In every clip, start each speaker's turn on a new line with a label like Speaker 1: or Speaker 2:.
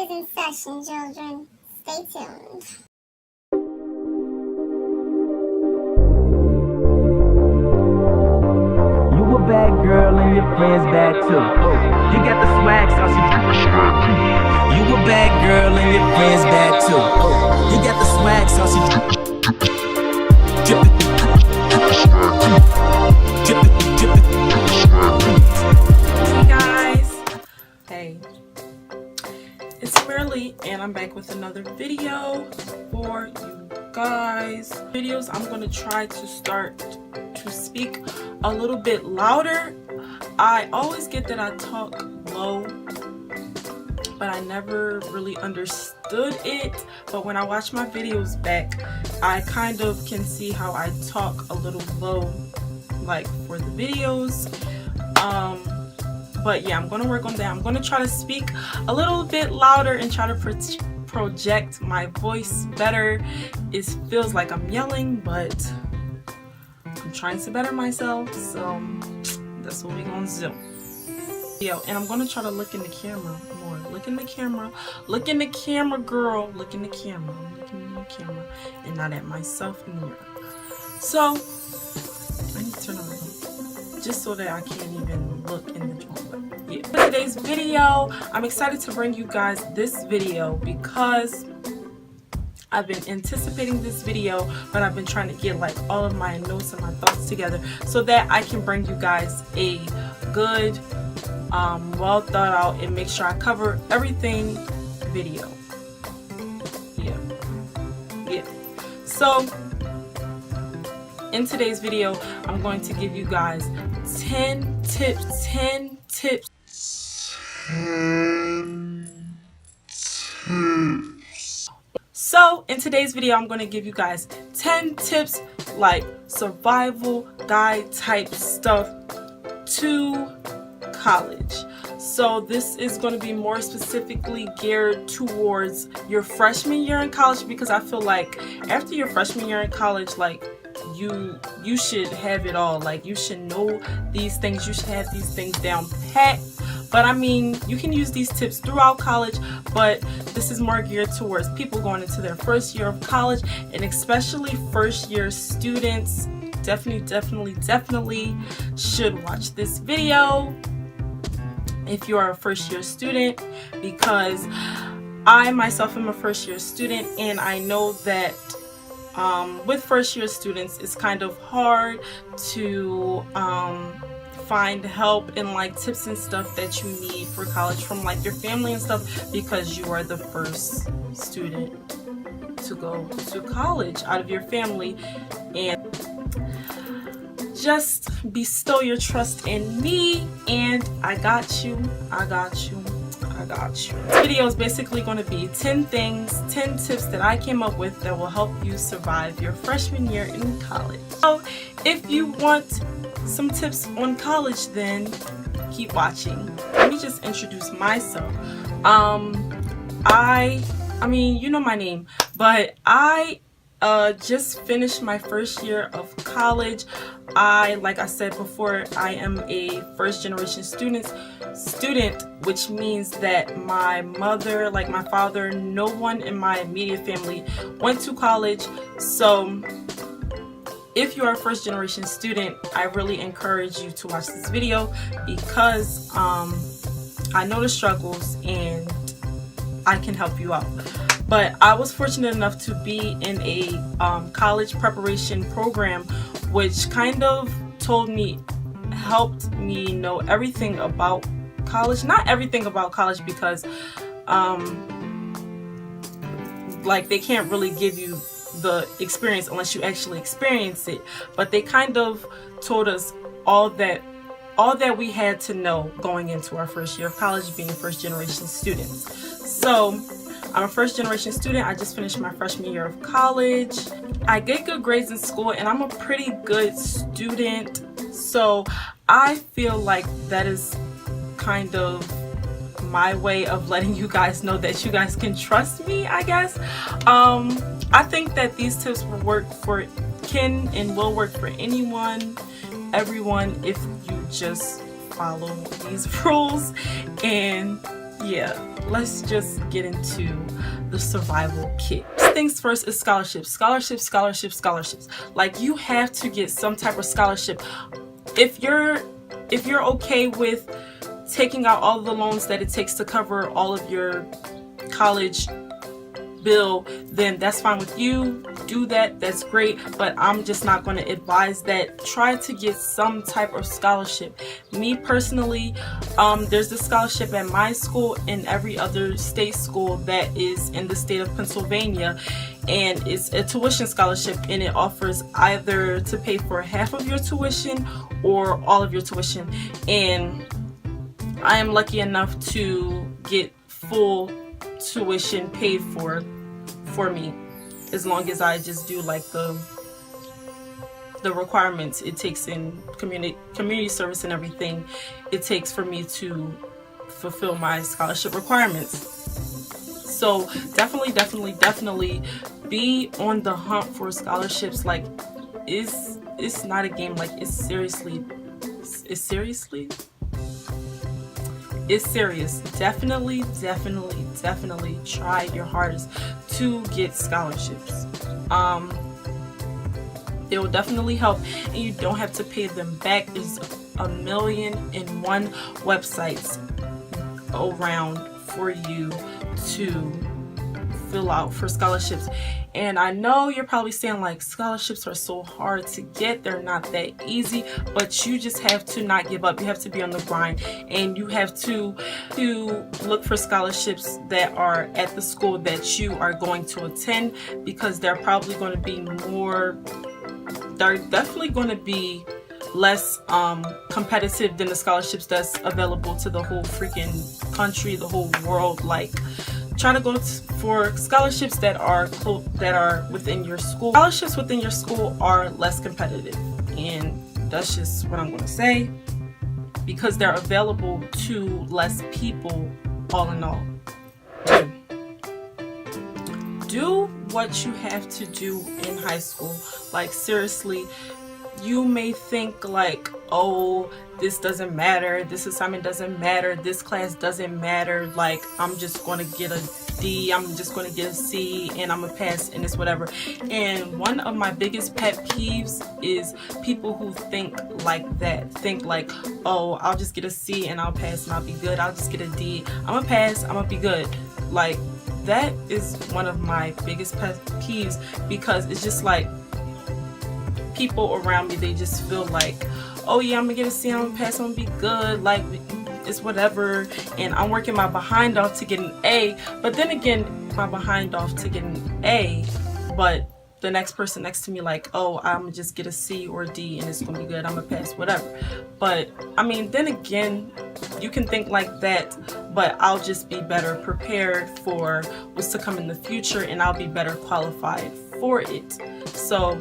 Speaker 1: is in session, children. Stay tuned.
Speaker 2: You a bad girl and your friends bad too. You got the swag, so she you a bad girl and your friends bad too. You got the swag, so she
Speaker 3: Hey guys, hey, it's AmirahLee and I'm back with another video for you guys. Videos, I'm gonna try to start to speak a little bit louder. I always get that I talk low, but I never really understood it. But when I watch my videos back, I kind of can see how I talk a little low, like for the videos. But yeah, I'm gonna work on that. I'm gonna try to speak a little bit louder and try to project my voice better. It feels like I'm yelling, but I'm trying to better myself, so that's what we're gonna do. Yo, and I'm gonna try to look in the camera more. Look in the camera. Look in the camera, girl. Look in the camera. I'm looking in the camera and not at myself in the mirror. So I need to turn around just so that I can't even look in the doorway. Yeah. For today's video, I'm excited to bring you guys this video because I've been anticipating this video, but I've been trying to get like all of my notes and my thoughts together so that I can bring you guys a good, well thought out and make sure I cover everything video. Yeah. So in today's video, I'm going to give you guys 10 tips. So in today's video, I'm going to give you guys 10 tips, like survival guide type stuff to college. So this is going to be more specifically geared towards your freshman year in college, because I feel like after your freshman year in college, like you should have it all. Like you should know these things, you should have these things down pat. But I mean, you can use these tips throughout college, but this is more geared towards people going into their first year of college, and especially first year students. Definitely should watch this video if you are a first year student, because I myself am a first year student, and I know that with first year students it's kind of hard to find help and like tips and stuff that you need for college from like your family and stuff, because you are the first student to go to college out of your family. And just bestow your trust in me, and I got you. This video is basically going to be 10 tips that I came up with that will help you survive your freshman year in college. So if you want some tips on college, then keep watching. Let me just introduce myself. I mean, you know my name, but I just finished my first year of college. Like I said before, I am a first generation student, which means that my mother, like my father, no one in my immediate family went to college. So if you are a first generation student, I really encourage you to watch this video, because I know the struggles and I can help you out. But I was fortunate enough to be in a college preparation program, which kind of helped me know everything about college. Not everything about college, because like they can't really give you the experience unless you actually experience it, but they kind of told us all that we had to know going into our first year of college, being first generation students. So I'm a first generation student. I just finished my freshman year of college. I get good grades in school, and I'm a pretty good student, so I feel like that is kind of my way of letting you guys know that you guys can trust me, I guess. I think that these tips will work for everyone, if you just follow these rules. And yeah. let's just get into the survival kit. First things first is scholarships. Scholarships. Like, you have to get some type of scholarship. If you're okay with taking out all of the loans that it takes to cover all of your college bill, then that's fine with you. Do that, that's great, but I'm just not going to advise that. Try to get some type of scholarship. Me personally, there's this scholarship at my school and every other state school that is in the state of Pennsylvania, and it's a tuition scholarship, and it offers either to pay for half of your tuition or all of your tuition. And I am lucky enough to get full tuition paid for me, as long as I just do like the requirements it takes in community service and everything it takes for me to fulfill my scholarship requirements. So definitely be on the hunt for scholarships. Like, it's not a game. Like, it's serious. Definitely try your hardest to get scholarships. It will definitely help, and you don't have to pay them back. There's 1,000,001 websites around for you to fill out for scholarships. And I know you're probably saying, like, scholarships are so hard to get, they're not that easy, but you just have to not give up. You have to be on the grind, and you have to look for scholarships that are at the school that you are going to attend, because they're probably going to be they're definitely going to be less competitive than the scholarships that's available to the whole freaking country, the whole world. Like, try to go for scholarships that are within your school. Scholarships within your school are less competitive, and that's just what I'm going to say, because they're available to less people. All in all, do what you have to do in high school. Like, seriously, you may think like, oh, this doesn't matter, this assignment doesn't matter, this class doesn't matter, like, I'm just going to get a D, I'm just going to get a C, and I'm going to pass, and it's whatever. And one of my biggest pet peeves is people who think like that. Think like, oh, I'll just get a C and I'll pass and I'll be good. I'll just get a D, I'm going to pass, I'm going to be good. Like, that is one of my biggest pet peeves, because it's just like, people around me, they just feel like, oh yeah, I'm gonna get a C, I'm gonna pass, I'm gonna be good, like, it's whatever, and I'm working my behind off to get an A. But then again, my behind off to get an A, but the next person next to me like, oh, I'm gonna just get a C or a D and it's gonna be good, I'm gonna pass, whatever. But I mean, then again, you can think like that, but I'll just be better prepared for what's to come in the future, and I'll be better qualified for it. So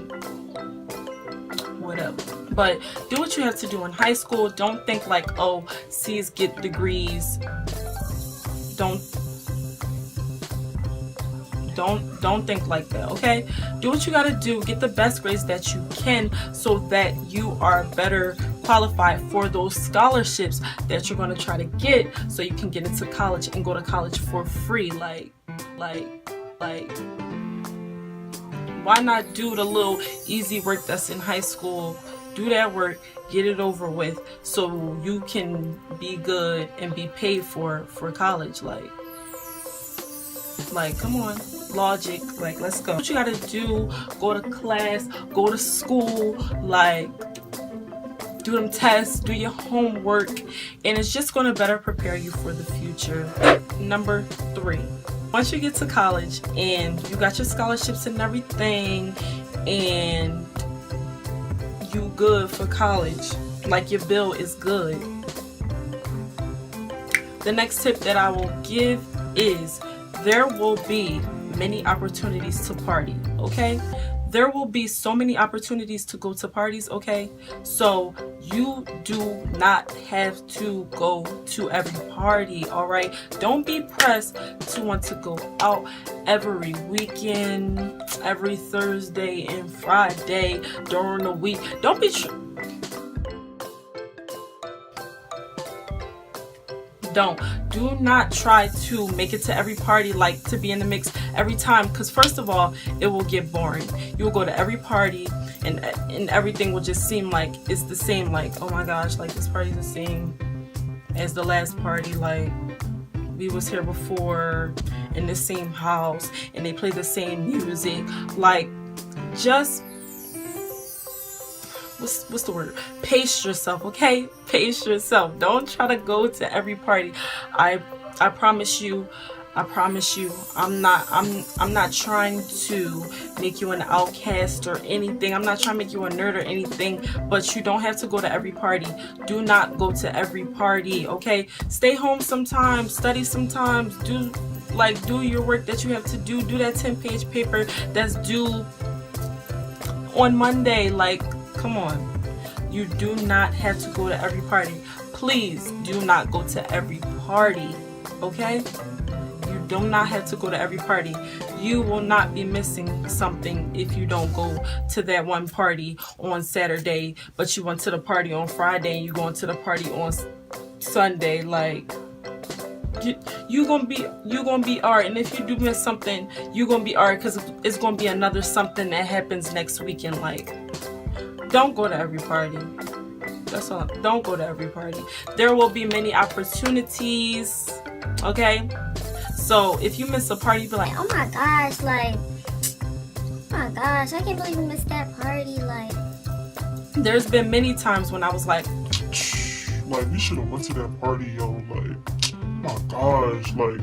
Speaker 3: whatever. But do what you have to do in high school. Don't think like, oh, C's get degrees. Don't think like that, okay? Do what you gotta do. Get the best grades that you can, so that you are better qualified for those scholarships that you're gonna try to get, so you can get into college and go to college for free. Like why not do the little easy work that's in high school? Do that work, get it over with, so you can be good and be paid for college. Like, come on, logic. Like, let's go. What you gotta do, go to class, go to school, like, do them tests, do your homework, and it's just gonna better prepare you for the future. Number 3. Once you get to college and you got your scholarships and everything, and you good for college, like your bill is good, the next tip that I will give is, there will be many opportunities to party, okay? There will be so many opportunities to go to parties, okay? So you do not have to go to every party, all right? Don't be pressed to want to go out every weekend, every Thursday and Friday during the week. don't. Do not try to make it to every party, like to be in the mix every time, because first of all, it will get boring. You will go to every party and everything will just seem like it's the same, like, oh my gosh, like this party's the same as the last party, like we was here before in the same house and they play the same music. Like, just what's the word? Pace yourself, okay? Pace yourself. Don't try to go to every party. I promise you, I'm not trying to make you an outcast or anything. I'm not trying to make you a nerd or anything, but you don't have to go to every party. Do not go to every party, okay? Stay home sometimes, study sometimes, do your work that you have to do. Do that 10-page paper that's due on Monday. Like, come on. You do not have to go to every party. Please do not go to every party, okay? You do not have to go to every party. You will not be missing something if you don't go to that one party on Saturday, but you went to the party on Friday and you going to the party on Sunday. Like, you gonna be alright. And if you do miss something, you gonna be alright, because it's gonna be another something that happens next weekend. Like, don't go to every party. That's all. Don't go to every party. There will be many opportunities, okay? So if you miss a party, you be like,
Speaker 1: oh my gosh, like, oh my gosh, I can't believe you missed that party. Like,
Speaker 3: there's been many times when I was like,
Speaker 4: we should have went to that party, yo. Like, oh my gosh, like.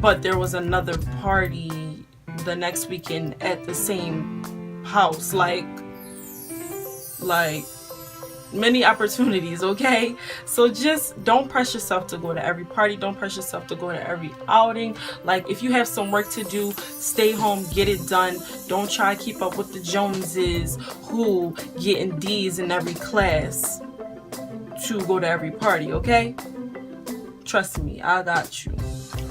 Speaker 3: But there was another party the next weekend at the same house. Like many opportunities, okay? So just don't press yourself to go to every party. Don't press yourself to go to every outing. Like, if you have some work to do, stay home, get it done. Don't try to keep up with the Joneses who getting D's in every class to go to every party, okay? Trust me, I got you.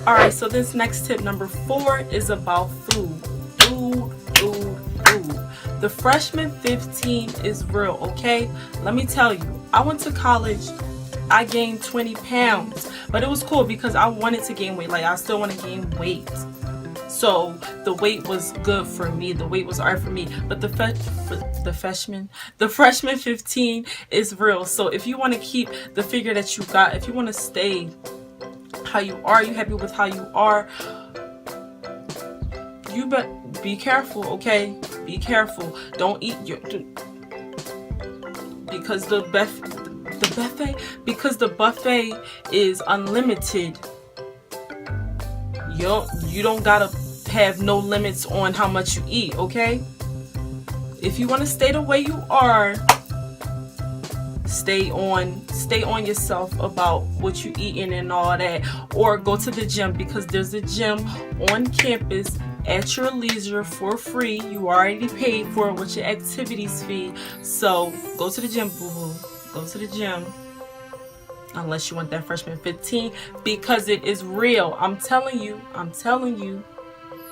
Speaker 3: Alright, so this next tip, number 4, is about food. Food. The freshman 15 is real, okay? Let me tell you, I went to college, I gained 20 pounds, but it was cool because I wanted to gain weight. Like, I still want to gain weight. So the weight was good for me. The weight was alright for me. But the freshman 15 is real. So if you want to keep the figure that you got, if you want to stay how you are, you happy with how you are, you better be careful, okay? Be careful. Don't eat because the buffet is unlimited. You don't gotta have no limits on how much you eat, okay? If you want to stay the way you are, stay on yourself about what you eating and all that, or go to the gym, because there's a gym on campus at your leisure for free. You already paid for it with your activities fee. So go to the gym, boo-boo. Go to the gym. Unless you want that freshman 15, because it is real. I'm telling you,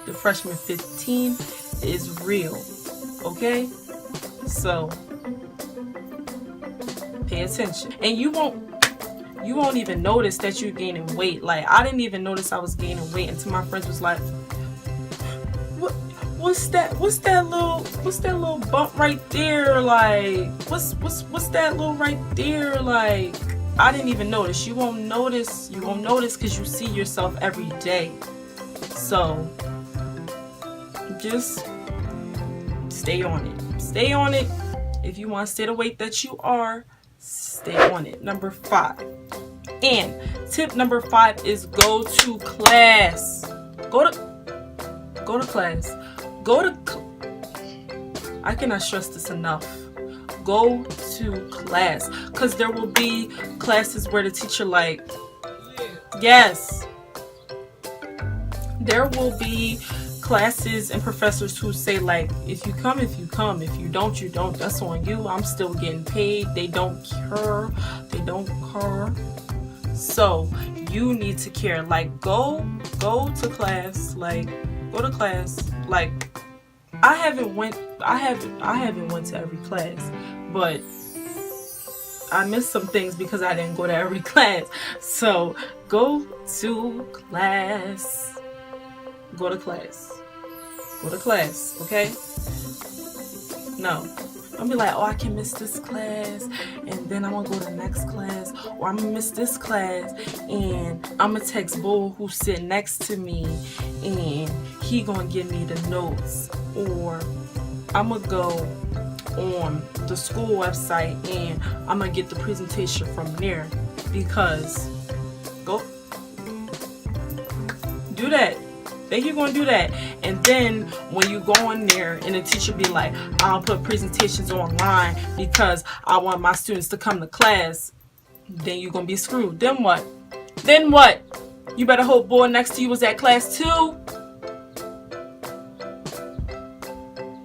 Speaker 3: the freshman 15 is real. Okay? So pay attention. And you won't even notice that you're gaining weight. Like, I didn't even notice I was gaining weight until my friends was like, What's that little bump right there? Like, what's that little right there? Like, I didn't even notice. You won't notice because you see yourself every day. So just stay on it. If you want to stay the weight that you are, stay on it. Number 5. And tip number 5 is go to class. Go to class. I cannot stress this enough. Go to class, because there will be classes where the teacher, like, yes, there will be classes and professors who say, like, if you come, if you don't, you don't. That's on you. I'm still getting paid. They don't care. So you need to care. Like, go to class. Like, go to class. Like, I haven't went to every class, but I missed some things because I didn't go to every class. So go to class. Go to class. Go to class, okay? No. Don't be like, oh, I can miss this class, and then I'm gonna go to the next class, or I'm gonna miss this class, and I'm gonna text Bull who's sitting next to me, and he gonna give me the notes, or I'm gonna go on the school website and I'm gonna get the presentation from there. Because go do that. Then you're gonna do that, and then when you go on there and the teacher be like, I'll put presentations online because I want my students to come to class, then you're gonna be screwed. Then what? Then what? You better hope boy next to you was at class too.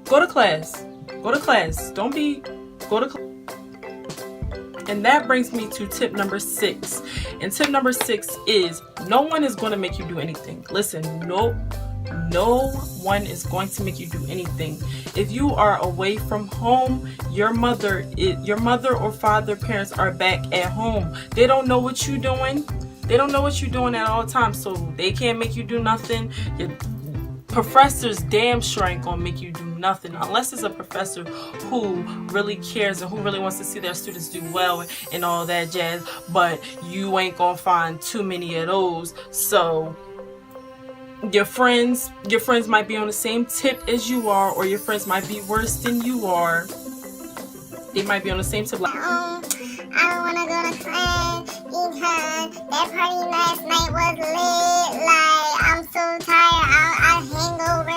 Speaker 3: Go to class. Go to class. Don't be. Go to class. And that brings me to tip number 6. And tip number 6 is no one is going to make you do anything. Listen, no one is going to make you do anything. If you are away from home, your mother or father, parents are back at home. They don't know what you're doing. They don't know what you're doing at all times, so they can't make you do nothing. Your professors damn sure ain't gonna make you do nothing unless it's a professor who really cares and who really wants to see their students do well and all that jazz, but you ain't gonna find too many of those. So your friends might be on the same tip as you are, or your friends might be worse than you are. They might be on the same tip like,
Speaker 1: I don't want to go to class because that party last night was lit. Like, I'm so tired. I hangover.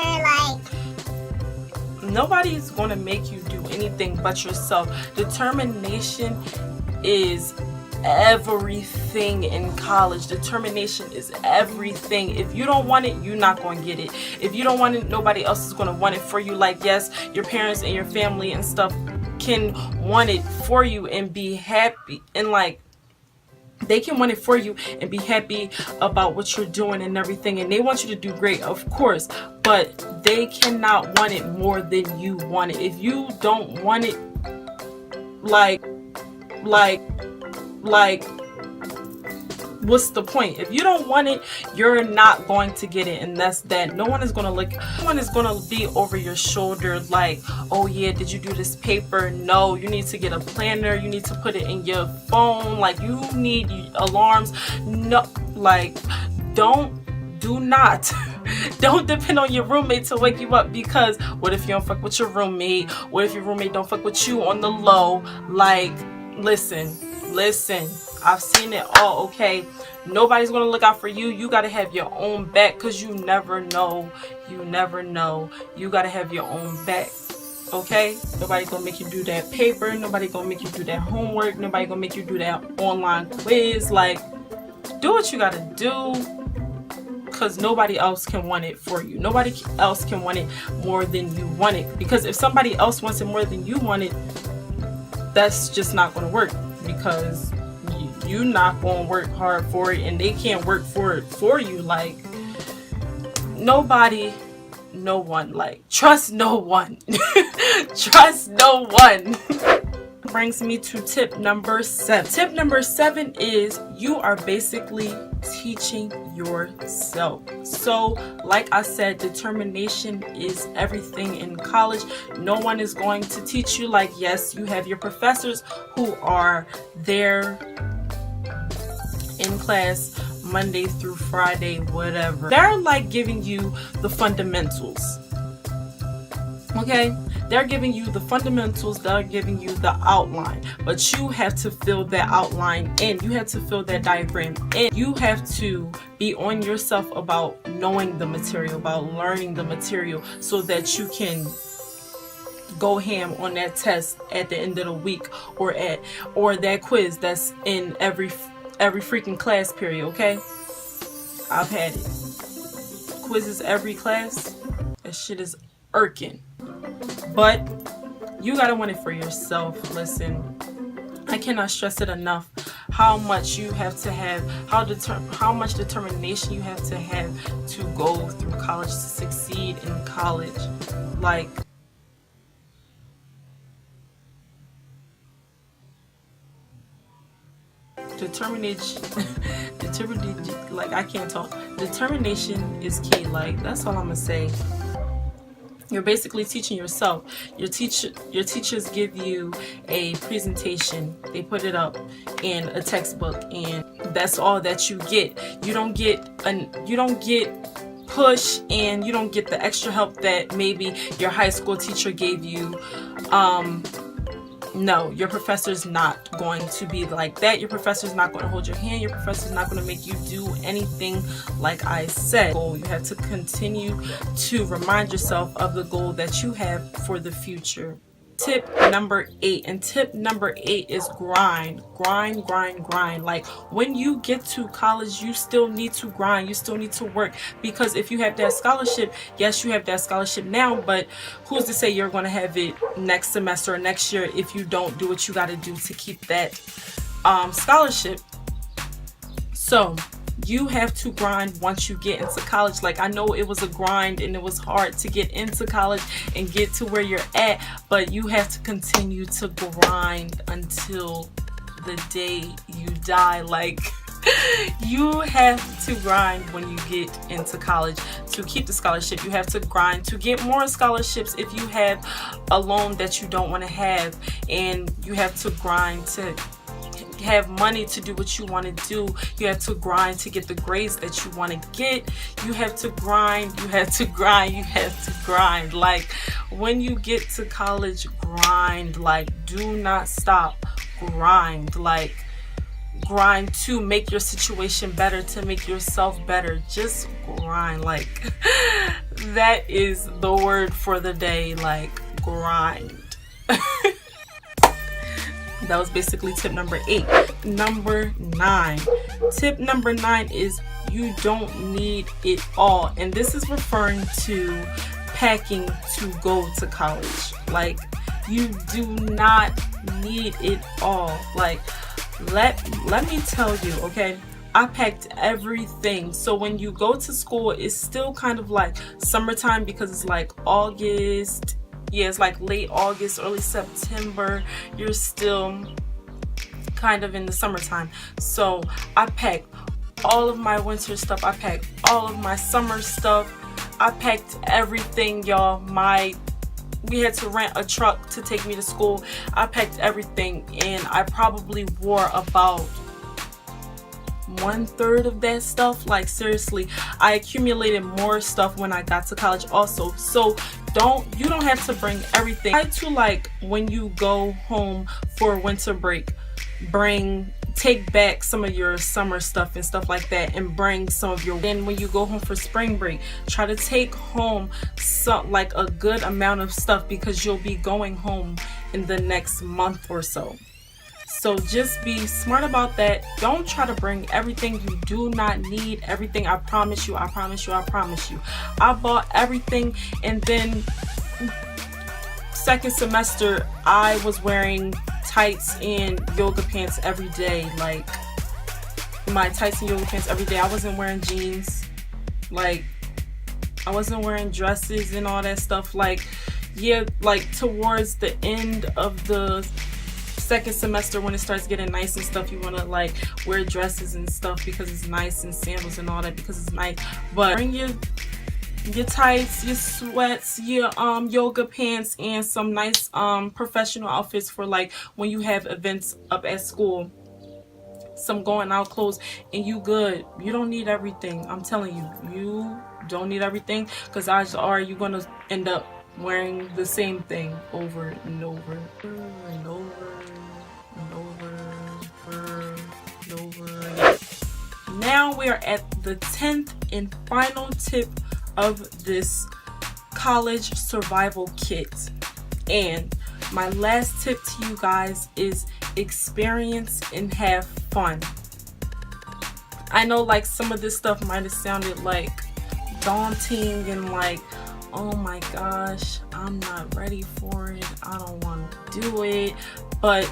Speaker 1: Like,
Speaker 3: nobody's going to make you do anything but yourself. Determination is everything in college. Determination is everything. If you don't want it, you're not going to get it. If you don't want it, nobody else is going to want it for you. Like, yes, your parents and your family and stuff can want it for you and be happy, and like they can want it for you and be happy about what you're doing and everything, and they want you to do great, of course, but they cannot want it more than you want it. If you don't want it, like what's the point? If you don't want it, you're not going to get it, and that's that. No one is going to be over your shoulder like, oh yeah, did you do this paper? No, you need to get a planner, you need to put it in your phone, like you need alarms. No, like don't depend on your roommate to wake you up, because what if you don't fuck with your roommate? What if your roommate don't fuck with you on the low? Like, listen, I've seen it all, okay? Nobody's gonna look out for you. You gotta have your own back, because you never know. You gotta have your own back, okay? Nobody's gonna make you do that paper. Nobody gonna make you do that homework. Nobody gonna make you do that online quiz. Like, do what you gotta do, because nobody else can want it for you. Nobody else can want it more than you want it, because if somebody else wants it more than you want it, that's just not gonna work, because you're not going to work hard for it and they can't work for it for you. Like, no one, like, trust no one. Trust no one. Brings me to tip number 7. Tip number 7 is you are basically teaching yourself. So like I said, determination is everything in college. No one is going to teach you. Like, yes, you have your professors who are there in class Monday through Friday, whatever. They're like giving you the fundamentals, okay? They're giving you the fundamentals, they're giving you the outline, but you have to fill that outline in. You have to fill that diagram in. You have to be on yourself about knowing the material, about learning the material, so that you can go ham on that test at the end of the week, or that quiz that's in every freaking class period, okay? I've had it. Quizzes every class. That shit is irking. But you gotta want it for yourself. Listen, I cannot stress it enough how much you have to have, how much determination you have to go through college, to succeed in college. Like, like I can't talk. Determination is key. Like, that's all I'm gonna say. You're basically teaching yourself. Your teachers give you a presentation. They put it up in a textbook, and that's all that you get. You don't get push, and you don't get the extra help that maybe your high school teacher gave you. No, your professor's not going to be like that. Your professor's not going to hold your hand. Your professor's not going to make you do anything like I said. You have to continue to remind yourself of the goal that you have for the future. Tip number 8, and tip number 8 is grind. Like, when you get to college, you still need to grind. You still need to work, because if you have that scholarship, yes, you have that scholarship now, but who's to say you're going to have it next semester or next year if you don't do what you got to do to keep that scholarship? So you have to grind once you get into college. Like, I know it was a grind and it was hard to get into college and get to where you're at, but you have to continue to grind until the day you die. Like, you have to grind when you get into college to keep the scholarship. You have to grind to get more scholarships if you have a loan that you don't want to have, and you have to grind to have money to do what you want to do. You have to grind to get the grades that you want to get. You have to grind. Like, when you get to college, grind. Like, do not stop. Grind. Like, grind to make your situation better, to make yourself better. Just grind. Like, that is the word for the day. Like, grind. That was basically tip number 8. Number 9. Tip number 9 is you don't need it all. And this is referring to packing to go to college. Like, you do not need it all. Like, let me tell you, okay? I packed everything. So when you go to school, it's still kind of like summertime, because it's like August. Yeah, it's like late August, early September. You're still kind of in the summertime. So I packed all of my winter stuff. I packed all of my summer stuff. I packed everything, y'all. We had to rent a truck to take me to school. I packed everything, and I probably wore about 1/3 of that stuff. Like, seriously, I accumulated more stuff when I got to college also. So you don't have to bring everything. Try to, like, when you go home for winter break, take back some of your summer stuff and stuff like that, and bring some of your. Then when you go home for spring break, try to take home like a good amount of stuff, because you'll be going home in the next month or so. So just be smart about that. Don't try to bring everything. You do not need everything. I promise you. I bought everything, and then second semester I was wearing tights and yoga pants every day. Like, my tights and yoga pants every day. I wasn't wearing jeans. Like, I wasn't wearing dresses and all that stuff. Like, yeah, like towards the end of the second semester, when it starts getting nice and stuff, you want to like wear dresses and stuff because it's nice, and sandals and all that because it's nice. But bring your tights, your sweats, your yoga pants, and some nice professional outfits for like when you have events up at school. Some going out clothes, and you good. You don't need everything. I'm telling you, you don't need everything, because odds are you're gonna end up wearing the same thing over and over and over and over and over. Now we are at the 10th and final tip of this college survival kit, and my last tip to you guys is experience and have fun. I know like some of this stuff might have sounded like daunting and like, oh my gosh, I'm not ready for it, I don't want to do it. But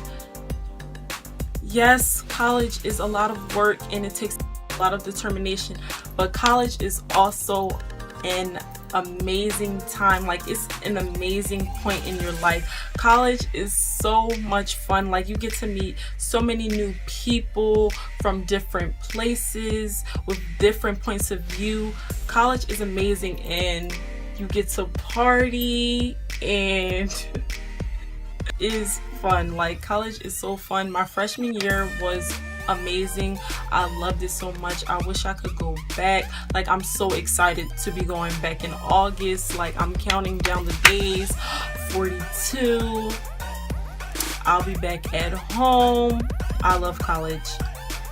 Speaker 3: yes, college is a lot of work and it takes a lot of determination, but college is also an amazing time. Like, it's an amazing point in your life. College is so much fun. Like, you get to meet so many new people from different places with different points of view. College is amazing, and you get to party, and is fun. Like, college is so fun. My freshman year was amazing. I loved it so much. I wish I could go back. Like, I'm so excited to be going back in August. Like, I'm counting down the days. 42. I'll be back at home. I love college.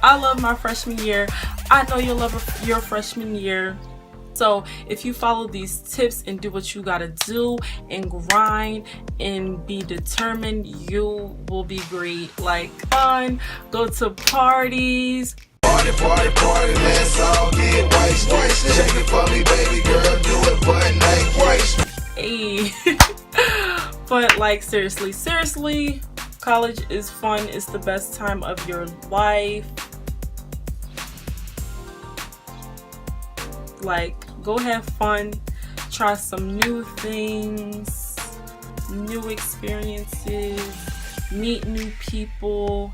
Speaker 3: I love my freshman year. I know you'll love your freshman year. So if you follow these tips and do what you gotta do and grind and be determined, you will be great. Like, fun, go to parties.
Speaker 5: Party, party, party, let's all get wasted. Shake it for me, baby girl, do it butt naked.
Speaker 3: Hey. But like, seriously, college is fun. It's the best time of your life. Like, go have fun, try some new things, new experiences, meet new people.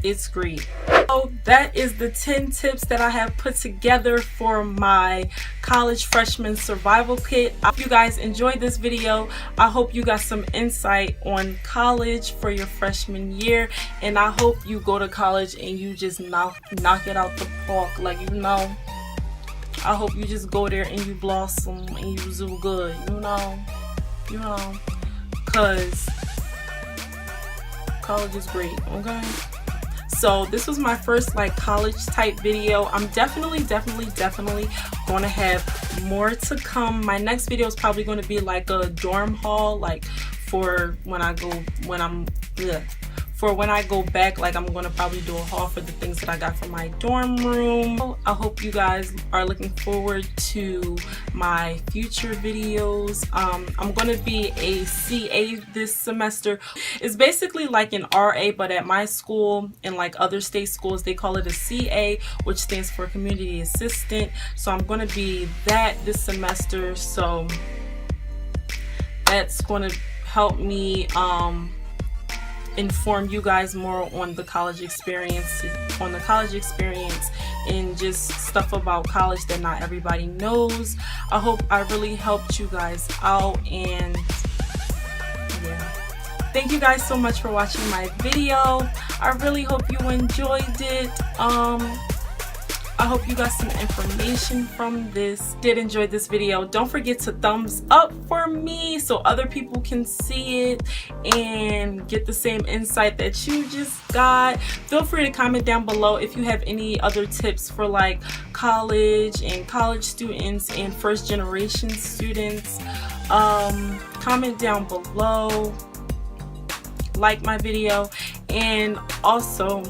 Speaker 3: It's great. So that is the 10 tips that I have put together for my college freshman survival kit. I hope you guys enjoyed this video. I hope you got some insight on college for your freshman year, and I hope you go to college and you just knock it out the park. Like, you know, I hope you just go there and you blossom and you do good, you know, cause college is great. Okay, so this was my first like college type video. I'm definitely going to have more to come. My next video is probably going to be like a dorm haul, like for when I go back. Like, I'm gonna probably do a haul for the things that I got from my dorm room. I hope you guys are looking forward to my future videos. I'm gonna be a CA this semester. It's basically like an RA, but at my school and like other state schools, they call it a CA, which stands for community assistant. So I'm gonna be that this semester. So that's gonna help me inform you guys more on the college experience, and just stuff about college that not everybody knows. I hope I really helped you guys out, and yeah, thank you guys so much for watching my video. I really hope you enjoyed it. I hope you got some information from this. Did enjoy this video, don't forget to thumbs up for me so other people can see it and get the same insight that you just got. Feel free to comment down below if you have any other tips for like college and college students and first generation students. Comment down below, like my video, and also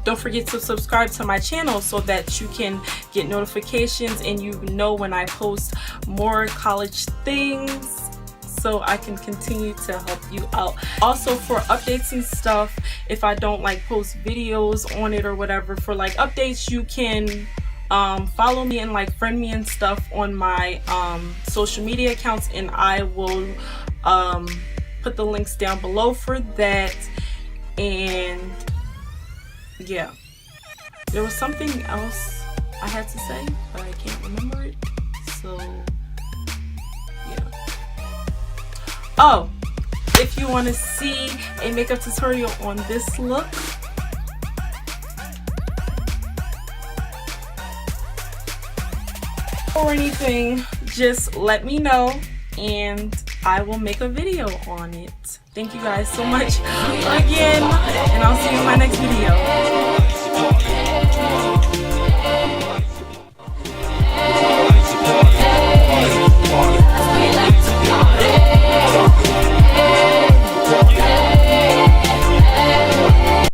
Speaker 3: don't forget to subscribe to my channel so that you can get notifications and you know when I post more college things, so I can continue to help you out. Also, for updates and stuff, if I don't like post videos on it or whatever, for like updates, you can follow me and like friend me and stuff on my social media accounts, and I will put the links down below for that. And yeah, there was something else I had to say, but I can't remember it. So yeah. Oh, if you want to see a makeup tutorial on this look, or anything, just let me know and I will make a video on it. Thank you guys so much again, and I'll see you in my next video.